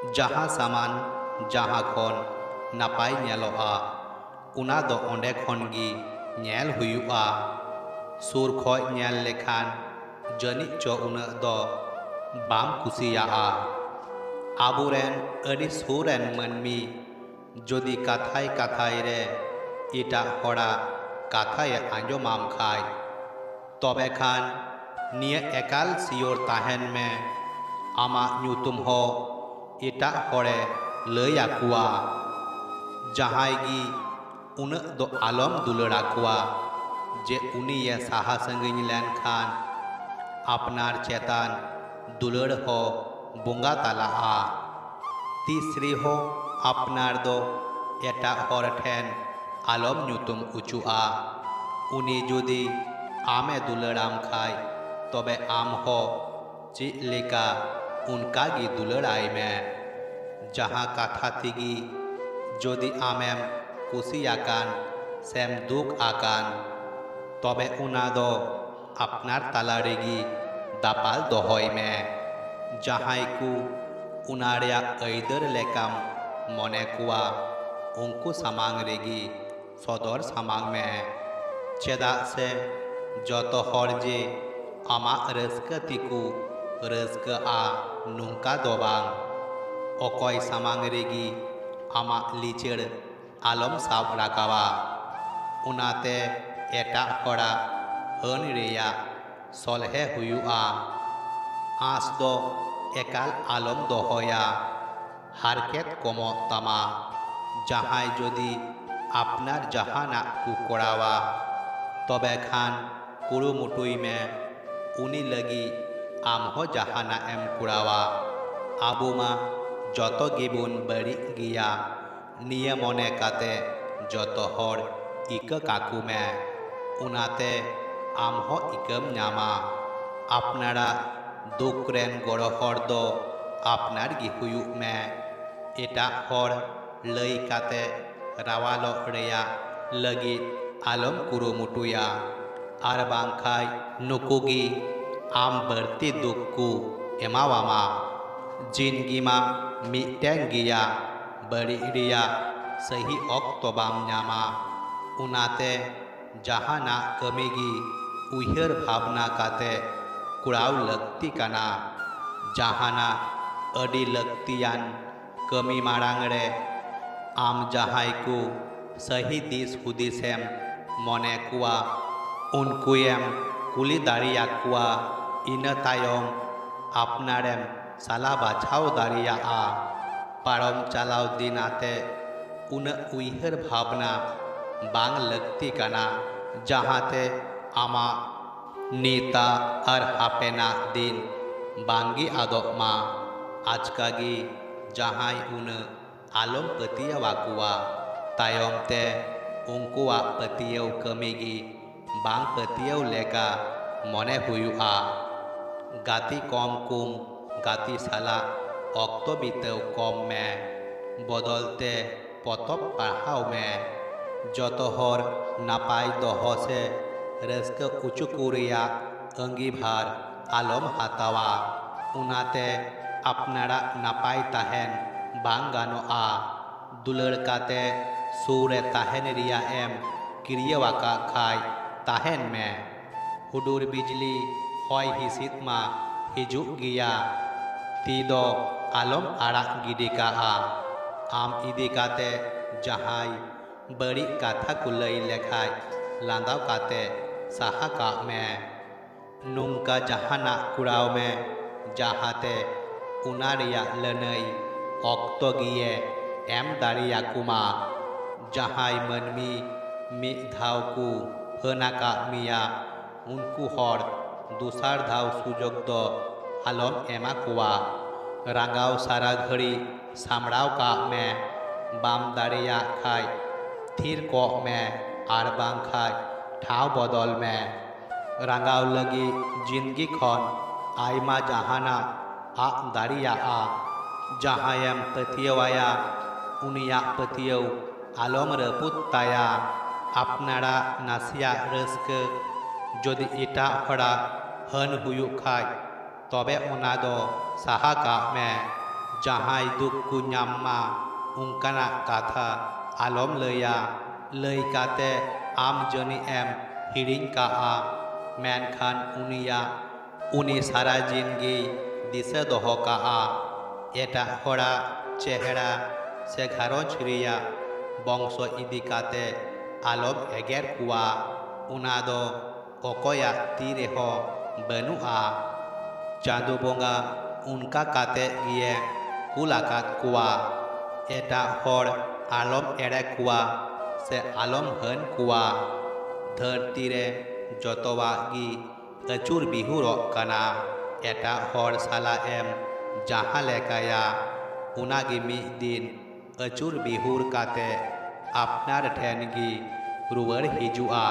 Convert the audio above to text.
जहाँ सामान जहाँ खन नापाय नेलोआ उना दो ओंडे खन गी नेल हुयुआ सुर खय नेल लेखान जनि चो उना दो बाम कुसियाआ आबुरेन अदि सुरेन मनमी जदि काथाय काथाय रे इटा हड़ा काथाय आंजमाम खाय तबे खान निये एकाल सियोर ताहेन में आमा ᱧᱩᱛᱩᱢ हो इटा हड़े लैयाकुआ जहाय गी उन दो आलम दुलड़ाकुआ जे उनिये साहा संगिन लेन खान अपनार चेतान दुलड़ हो बोंगा तालाआ तीसरी हो अपनार दो एटा हर ठेन आलम ᱧᱩᱛᱩᱢ उचुआ उनी जुदी आमे दुलड़ाम खाय तबे आम हो ची लेका उनका गी दुलड़ाई में जहाँ काथा तिगी जदि आमेम कुसियाकान सेम दुख आकान तबे उना दो अपनार तालारेगी दापाल दोहय में जहाय कु उनारिया ऐदर लेकाम मने कुआ उनको सामांग रेगी सदर सामांग में चेदा से जत हर जे आमा रस्का तिकु रस्का आ नुंका दोबांग अकय सामांग रेगी आमा लिचेड़ आलम साब राकावा उनाते एटा हड़ा हन रेया सलहे हुयुआ आस दो एकाल आलम दोहया हारकेत कमो तामा जहाय जदि अपनार जहाना कु कोड़ावा तबे खान कुरुमुटुई में उनी लगी आम हो जहाना एम कुड़ावा आबुमा जतो गिबुन बड़ी गिया निये मने काते जतो हर इक काकु में उनाते आम हो इकम न्यामा अपनारा दुक्रेन गड़ो हर दो अपनार गी हुयुग में एटा हर लई काते रावालो रेया लगी आलम कुरुमुटुया आर बांखाय नुकुगी आम बर्ती दुक्कु एमावामा जिनगीमा मिटें गिया बड़ी रिया सही ऑक्तो बाम न्यामा उनाते जहाना कमीगी उयहर भावना काते कुड़ाव लगती काना जहाना अडी लगतियान कमी मारांग रे आम जहाय को सही दिस हुदिसेम मने कुआ उनकुएम कुली दारिया कुआ इन तायम अपनारेम साला बाछाव दारिया आ पारम चालाव दिन आते उन उयहर भावना बांग लगती काना जहाते आमा नीता और हापेना दिन बांगी आदोमा आजकागी जहाय उन आलम पतिया वाकुआ तायम ते उनकुआ पतियव कमीगी बांग पतियव लेका मने हुयुआ गाती कम कुम गाती साला ऑक्तो बीतव कम में बदलते पतब पढ़ाव में जतो हर नापाय दोहो से रस्क उचुकुरिया अंगीभार आलम हातावा उनाते अपनारा नापाय ताहेन बांग गानोआ दुलड़ काते सूरे ताहेन रिया एम किरियवाका खाय ताहेन में हुडुर बिजली हय हिसिद मा हिजुग गिया तीदो आलम आड़ा गिडिकाआ आम इदी काते जहाय बड़ी काथा कुलई लेखाय लांदाव काते साहा का में नुंका जहाना कुड़ाव में जहाते उनारिया लनई ऑक्तो गिये एम दारिया कुमा जहाय मनमी मी धाव कु हनाका मिया उनको हर दूसर धाव सुजोग दो आलम एमा कुआ रांगाव सारा घड़ी सामड़ाव का में बाम दारिया खाय थीर को में आर बांग खाय ठाव बदल में रांगाव लगी जिंदगी खन आयमा जहाना आ दारिया आ जहायम पतियवाया उनिया पतियव आलम रपुत ताया अपनारा नासिया रस्क जदि इटा हड़ा हन हुयु खाय तबे उना दो साहा का में जहाय दुख कु ᱧᱟᱢ मा उनकानाक काथा आलम लैया लैय काते आम जनी एम हिड़िñ काआ मेनखान उनी सारा जिनगी दिशा दोहो काआ एटा होड़ा चेहरा से घारोंज रिया बंश इदी काते आलम एगेर कुआ उना दो अकया ती रेहो बनुआ चांदो बोंगा उनका काते गिए कुलाकात कुआ एटा होड़ आलम एड़े कुआ से आलम हन कुआ धरती रे जतवा गी अचुर बिहुरो कना एटा होड़ साला एम जहाँ लेकाया उनागी मिद दिन अचुर बिहुर काते अपनार ठेन गी रुवर हिजुआ।